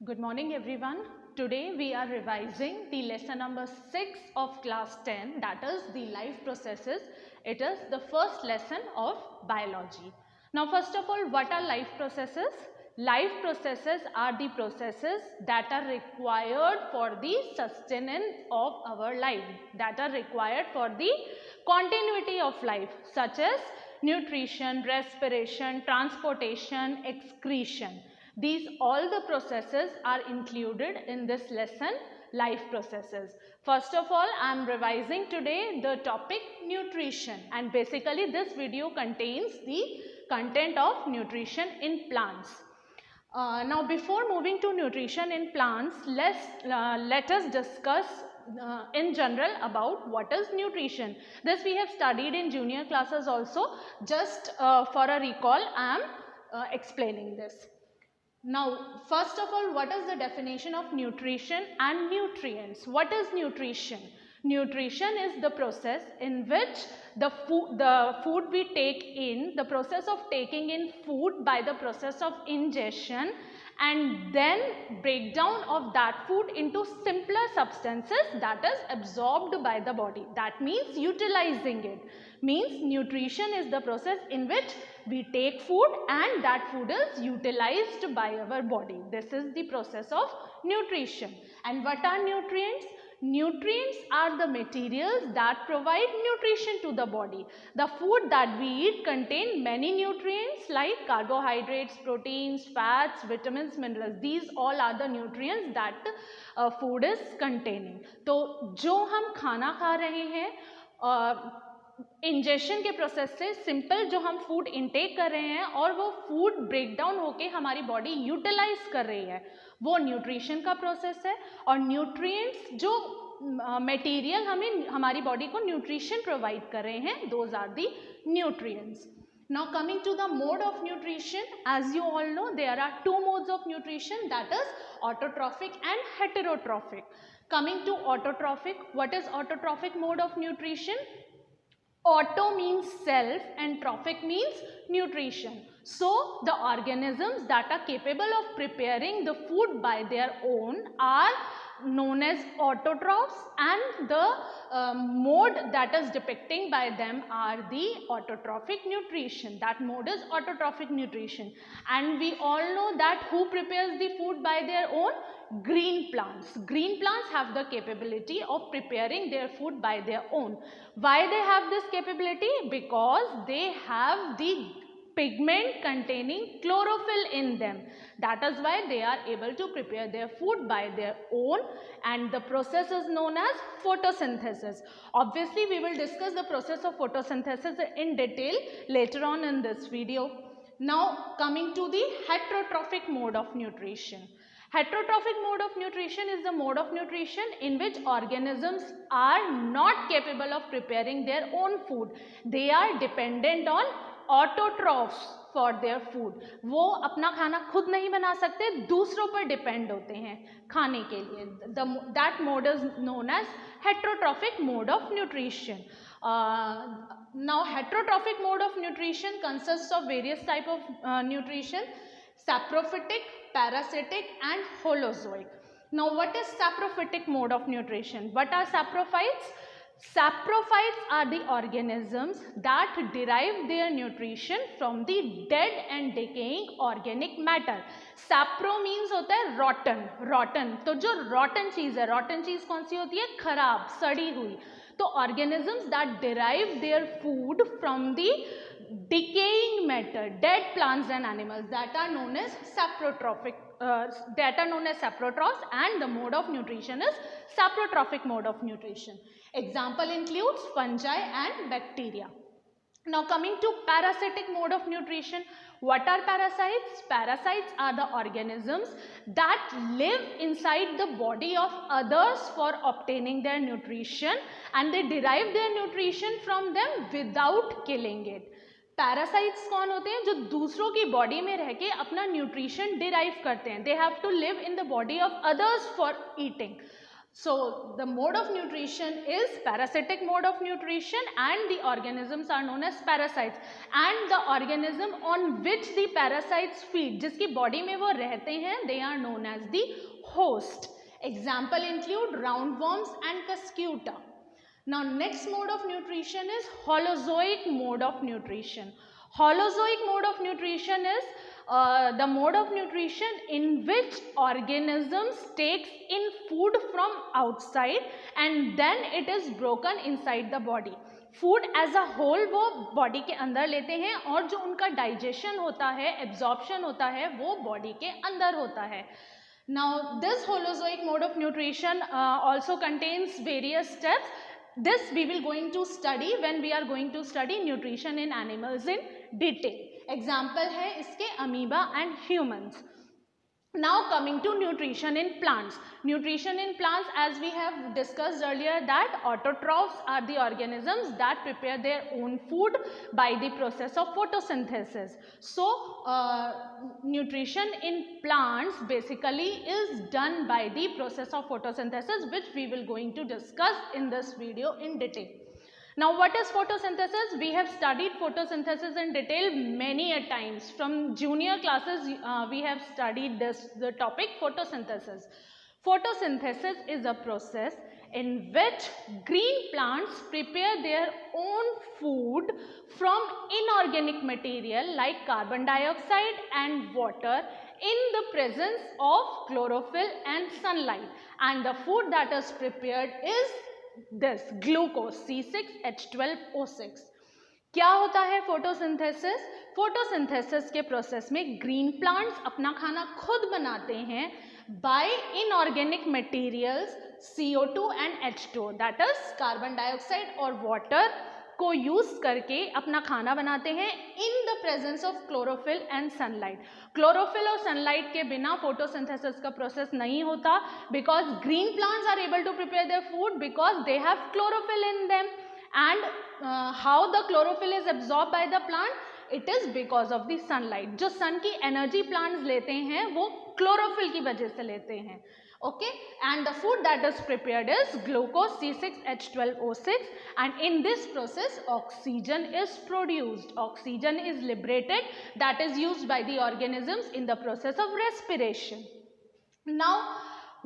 Good morning everyone. Today we are revising the lesson number 6 of class 10, that is the life processes. It is the first lesson of biology. Now first of all, what are life processes? Life processes are the processes that are required for the sustenance of our life, that are required for the continuity of life, such as nutrition, respiration, transportation, excretion. These all the processes are included in this lesson, life processes. First of all, I am revising today the topic nutrition, and basically this video contains the content of nutrition in plants. Now before moving to nutrition in plants, let us discuss in general about what is nutrition. This we have studied in junior classes also. Just for a recall, I am explaining this. Now, first of all, what is the definition of nutrition and nutrients? What is nutrition? Nutrition is the process in which the food we take in, the process of taking in food by the process of ingestion and then breakdown of that food into simpler substances that is absorbed by the body. That means utilizing it. Means nutrition is the process in which we take food and that food is utilized by our body. This is the process of nutrition. And what are nutrients? Nutrients are the materials that provide nutrition to the body. The food that we eat contain many nutrients like carbohydrates, proteins, fats, vitamins, minerals. These all are the nutrients that food is containing. तो जो हम खाना खा रहे हैं injection के process से simple जो हम फूड इनटेक कर रहे हैं और वो फूड ब्रेकडाउन होके हमारी बॉडी यूटिलाइज कर रही है, वो न्यूट्रिशन का प्रोसेस है. और न्यूट्रिएंट्स जो मटेरियल हमें हमारी बॉडी को न्यूट्रिशन प्रोवाइड कर रहे हैं, those are the nutrients. Now coming to the mode of nutrition, as you all know, there are two modes of nutrition, that is autotrophic and heterotrophic. Coming to autotrophic, what is autotrophic mode of nutrition? Auto means self and trophic means nutrition. So the organisms that are capable of preparing the food by their own are known as autotrophs, and the mode that is depicting by them are the autotrophic nutrition. That mode is autotrophic nutrition. And we all know that who prepares the food by their own? Green plants. Green plants have the capability of preparing their food by their own. Why they have this capability? Because they have the pigment containing chlorophyll in them. That is why they are able to prepare their food by their own, and the process is known as photosynthesis. Obviously, we will discuss the process of photosynthesis in detail later on in this video. Now, coming to the heterotrophic mode of nutrition. Heterotrophic mode of nutrition is the mode of nutrition in which organisms are not capable of preparing their own food. They are dependent on autotrophs for their food. वो अपना खाना खुद नहीं बना सकते, दूसरों पर depend होते हैं खाने के लिए. That mode is known as heterotrophic mode of nutrition. Now heterotrophic mode of nutrition consists of various type of nutrition: saprophytic, parasitic and holozoic. Now what is saprophytic mode of nutrition? What are saprophytes? Saprophytes are the organisms that derive their nutrition from the dead and decaying organic matter. Sapro means होता है rotten. Rotten. तो जो rotten चीज़ है, rotten चीज़ कौन सी होती है? खराब, सड़ी हुई. तो organisms that derive their food from the decaying matter, dead plants and animals, that are known as saprotrophic. That are known as saprotrophs, and the mode of nutrition is saprotrophic mode of nutrition. Example includes fungi and bacteria. Now coming to parasitic mode of nutrition. What are parasites? Parasites are the organisms that live inside the body of others for obtaining their nutrition, and they derive their nutrition from them without killing it. Parasites कौन होते हैं? जो दूसरों की body में रह के अपना न्यूट्रिशन डिराइव करते हैं. They have to live in the body of others for eating. So the mode of nutrition is parasitic mode of nutrition, and the organisms are known as parasites, and the organism on which the parasites feed, जिसकी body में वो रहते हैं, they are known as the host. Example include roundworms and cuscuta. Now next mode of nutrition is holozoic mode of nutrition. Holozoic mode of nutrition is the mode of nutrition in which organisms takes in food from outside and then it is broken inside the body. Food as a whole वो body के अंदर लेते हैं और जो उनका digestion होता है, एब्जॉर्प्शन होता है, वो बॉडी के अंदर होता है. Now this holozoic mode of nutrition also contains various steps. This we will going to study when we are going to study nutrition in animals in detail. Example है इसके amoeba and humans. Now coming to nutrition in plants. Nutrition in plants, as we have discussed earlier, that autotrophs are the organisms that prepare their own food by the process of photosynthesis. So nutrition in plants basically is done by the process of photosynthesis, which we will going to discuss in this video in detail. Now what is photosynthesis? We have studied photosynthesis in detail many a times. From junior classes we have studied the topic photosynthesis. Photosynthesis is a process in which green plants prepare their own food from inorganic material like carbon dioxide and water in the presence of chlorophyll and sunlight, and the food that is prepared is this glucose C6H12O6. क्या होता है photosynthesis? Photosynthesis के process में green plants अपना खाना खुद बनाते हैं by inorganic materials CO2 and H2, that is carbon dioxide और वाटर को यूज करके अपना खाना बनाते हैं in the presence of chlorophyll and sunlight. Chlorophyll और सनलाइट के बिना फोटोसिंथेसिस का प्रोसेस नहीं होता, because green plants are able to prepare their food because they have chlorophyll in them. And how the chlorophyll is absorb by the plant? It is because of the sunlight. जो सन की energy plants लेते हैं वो chlorophyll की वजह से लेते हैं. Okay, and the food that is prepared is glucose C6H12O6, and in this process oxygen is produced. Oxygen is liberated, that is used by the organisms in the process of respiration. Now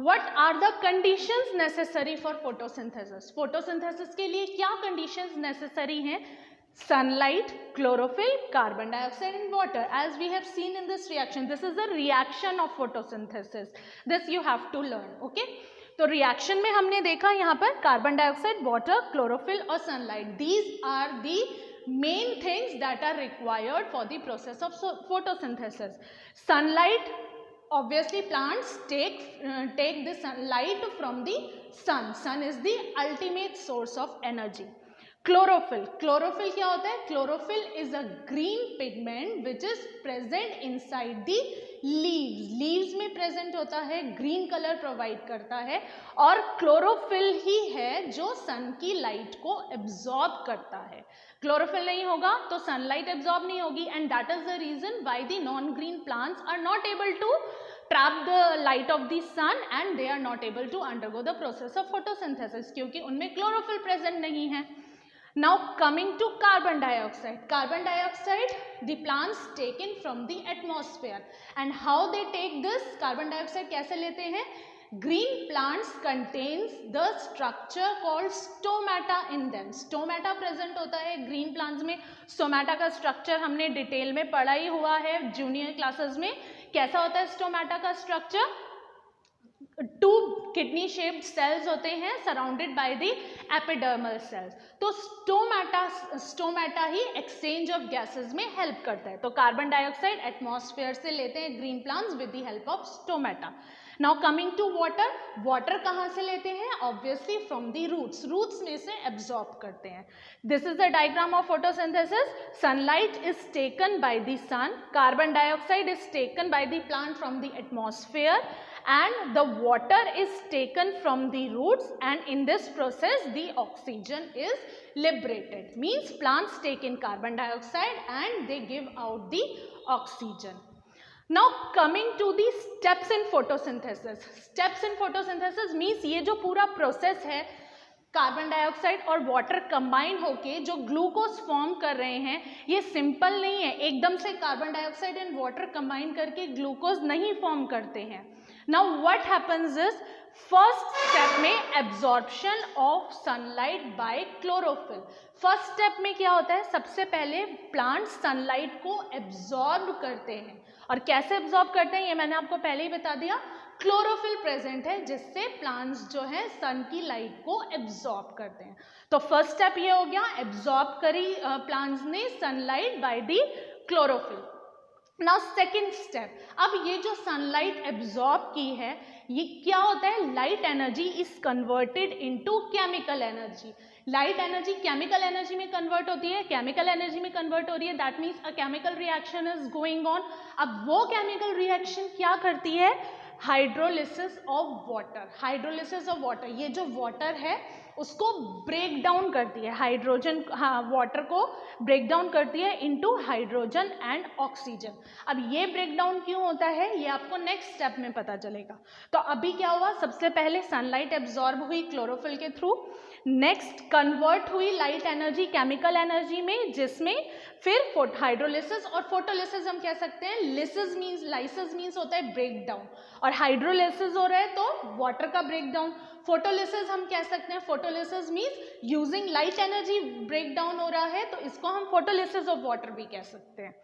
what are the conditions necessary for photosynthesis? Photosynthesis के लिए क्या conditions necessary हैं? Sunlight, chlorophyll, carbon dioxide and water. As we have seen in this reaction, this is a reaction of photosynthesis. This you have to learn. Okay? तो reaction में हमने देखा यहाँ पर carbon dioxide, water, chlorophyll और sunlight. These are the main things that are required for the process of photosynthesis. Sunlight, obviously plants take the sunlight from the sun. Sun is the ultimate source of energy. Chlorophyll. Chlorophyll क्या होता है? Chlorophyll is a green pigment which is present inside the leaves. Leaves में present होता है, green color provide करता है, और chlorophyll ही है जो sun की light को absorb करता है. Chlorophyll नहीं होगा तो sunlight absorb नहीं होगी, and that is the reason why the non-green plants are not able to trap the light of the sun and they are not able to undergo the process of photosynthesis क्योंकि उनमें chlorophyll present नहीं है. Now coming to carbon dioxide. Carbon dioxide the plants taken from the atmosphere, and how they take this carbon dioxide कैसे लेते हैं? Green plants contains the structure called stomata in them. Stomata present होता है green plants में. Stomata का structure हमने detail में पढ़ा ही हुआ है जूनियर क्लासेस में. कैसा होता है स्टोमेटा का structure? Two kidney shaped cells होते हैं surrounded by the epidermal cells. तो स्टोमेटा ही एक्सचेंज ऑफ गैसेस में हेल्प करता है. तो कार्बन डाइऑक्साइड एटमॉस्फेयर से लेते हैं green plants with the help of stomata. Now coming to water. Water कहाँ से लेते हैं? Obviously from the roots. Roots में से एब्जॉर्ब करते हैं. This is the diagram of photosynthesis. Sunlight is taken by the sun, carbon dioxide is taken by the plant from the atmosphere, and the water is taken from the roots, and in this process the oxygen is liberated. Means plants take in carbon dioxide and they give out the oxygen. Now coming to the steps in photosynthesis. Steps in photosynthesis means ये जो पूरा process है, carbon dioxide और water combine होके जो glucose form कर रहे हैं, ये सिंपल नहीं है, एकदम से carbon dioxide and water combine करके ग्लूकोज नहीं फॉर्म करते हैं. Now what happens is, first step में absorption of sunlight by chlorophyll. First step में क्या होता है, सबसे पहले प्लांट सनलाइट को एब्जॉर्ब करते हैं. और कैसे एब्जॉर्ब करते हैं ये मैंने आपको पहले ही बता दिया, क्लोरोफिल प्रेजेंट है जिससे प्लांट्स जो है सन की लाइट को एब्जॉर्ब करते हैं. तो फर्स्ट स्टेप ये हो गया, एब्जॉर्ब करी प्लांट्स ने sunlight by the chlorophyll. Now second step, अब ये जो सनलाइट एब्जॉर्ब की है, ये क्या होता है, light energy is converted into chemical energy. Light energy chemical energy में कन्वर्ट होती है, केमिकल एनर्जी में कन्वर्ट हो रही है, that means a chemical reaction is going on. अब वो केमिकल रिएक्शन क्या करती है, hydrolysis of water. Hydrolysis of water, ये जो वाटर है उसको ब्रेक डाउन करती है, हाइड्रोजन, हाँ, वाटर को ब्रेक डाउन करती है इनटू हाइड्रोजन एंड ऑक्सीजन. अब ये ब्रेक डाउन क्यों होता है ये आपको नेक्स्ट स्टेप में पता चलेगा. तो अभी क्या हुआ, सबसे पहले सनलाइट एब्जॉर्ब हुई क्लोरोफिल के थ्रू, नेक्स्ट कन्वर्ट हुई लाइट एनर्जी केमिकल एनर्जी में, जिसमें फिर हाइड्रोलिसिस और फोटोलिसिस हम कह सकते हैं. लिसिस मीन्स, लाइसिस मीन्स होता है ब्रेक डाउन, और हाइड्रोलिसिस हो रहा है तो वाटर का ब्रेक डाउन. फोटोलिसिस हम कह सकते हैं, photolysis means using light energy break down हो रहा है, तो इसको हम फोटोलिसिस ऑफ वाटर भी कह सकते हैं.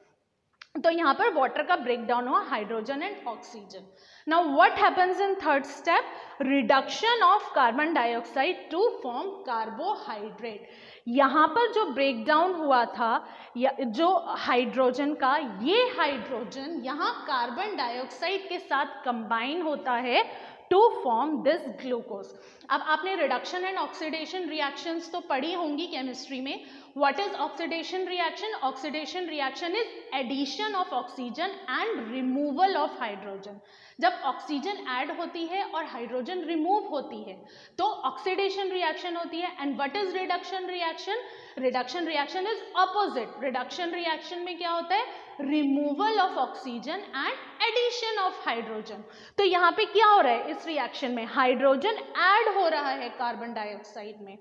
तो यहाँ पर वाटर का ब्रेक डाउन हुआ, hydrogen and oxygen. Now what happens in third step, reduction of carbon dioxide to form carbohydrate. यहाँ पर जो ब्रेक डाउन हुआ था जो हाइड्रोजन का, ये हाइड्रोजन यहाँ कार्बन डाइऑक्साइड के साथ कंबाइन होता है टू फॉर्म दिस ग्लूकोज. अब आपने रिडक्शन एंड ऑक्सीडेशन रिएक्शंस तो पढ़ी होंगी केमिस्ट्री में. What is oxidation reaction, oxidation reaction is addition of oxygen and removal of hydrogen. जब ऑक्सीजन ऐड होती है और हाइड्रोजन रिमूव होती है तो ऑक्सीडेशन रिएक्शन होती है. And what is reduction reaction, reduction reaction is opposite. Reduction reaction में क्या होता है, removal of oxygen and addition of hydrogen. तो यहाँ पे क्या हो रहा है, इस रिएक्शन में हाइड्रोजन ऐड हो रहा है कार्बन डाइऑक्साइड में.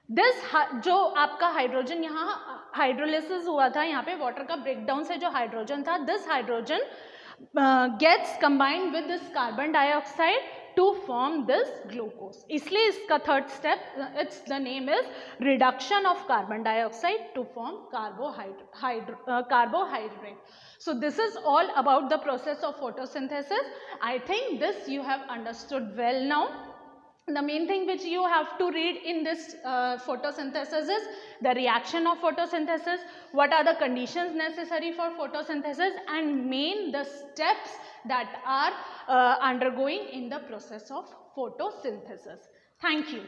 दिस जो आपका हाइड्रोजन यहाँ हाइड्रोलिसिस हुआ था, यहाँ पे वाटर का ब्रेकडाउन से जो हाइड्रोजन था, this hydrogen gets combined with this carbon dioxide to form this glucose. इसलिए इसका third step, its the name is reduction of carbon dioxide to form carbohydrate. So this is all about the process of photosynthesis. I think this you have understood well now. The main thing which you have to read in this photosynthesis is the reaction of photosynthesis, what are the conditions necessary for photosynthesis, and main the steps that are undergoing in the process of photosynthesis. Thank you.